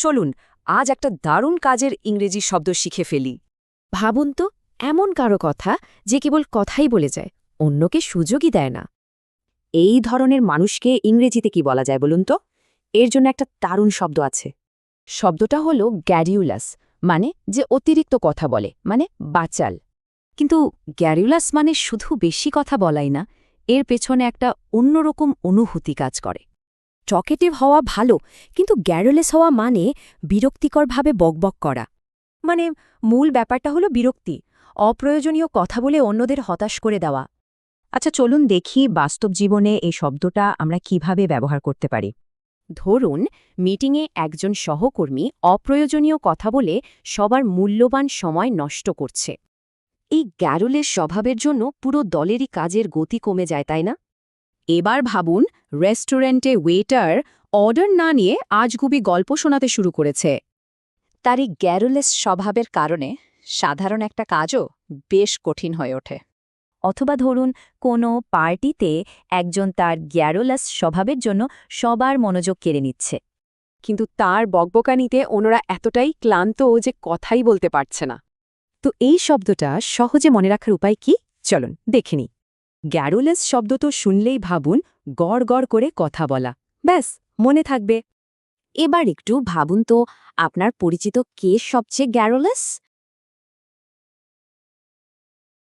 চলুন আজ একটা দারুণ কাজের ইংরেজি শব্দ শিখে ফেলি। ভাবুন তো, এমন কারো কথা যে কেবল কথাই বলে যায়, অন্যকে সুযোগই দেয় না। এই ধরনের মানুষকে ইংরেজিতে কি বলা যায় বলুন তো? এর জন্য একটা দারুণ শব্দ আছে। শব্দটা হলো গ্যারিউলাস, মানে যে অতিরিক্ত কথা বলে, মানে বাচাল। কিন্তু গ্যারিউলাস মানে শুধু বেশি কথা বলাই না, এর পেছনে একটা অন্যরকম অনুভূতি কাজ করে। টকেটিভ হওয়া ভালো, কিন্তু গ্যারোলেস হওয়া মানে বিরক্তিকরভাবে বকবক করা। মানে মূল ব্যাপারটা হলো বিরক্তি, অপ্রয়োজনীয় কথা বলে অন্যদের হতাশ করে দেওয়া। আচ্ছা চলুন দেখি বাস্তব জীবনে এই শব্দটা আমরা কিভাবে ব্যবহার করতে পারি। ধরুন মিটিংয়ে একজন সহকর্মী অপ্রয়োজনীয় কথা বলে সবার মূল্যবান সময় নষ্ট করছে। এই গ্যারোলের স্বভাবের জন্য পুরো দলেরই কাজের গতি কমে যায়, তাই না? এবার ভাবুন রেস্টুরেন্টে ওয়েটার অর্ডার না নিয়ে আজগুবি গল্প শোনাতে শুরু করেছে। তার এই গ্যারোলেস স্বভাবের কারণে সাধারণ একটা কাজও বেশ কঠিন হয়ে ওঠে। অথবা ধরুন কোনো পার্টিতে একজন তার গ্যারোলাস স্বভাবের জন্য সবার মনোযোগ কেড়ে নিচ্ছে, কিন্তু তার বকবকানিতে অন্যরা এতটাই ক্লান্ত যে কথাই বলতে পারছে না। তো এই শব্দটা সহজে মনে রাখার উপায় কি? চলুন দেখে নিই। গ্যারোলেস শব্দ তো শুনলেই ভাবুন গড় গড় করে কথা বলা, ব্যাস মনে থাকবে। এবার একটু ভাবুন তো, আপনার পরিচিত কে সবচেয়ে গ্যারোলেস?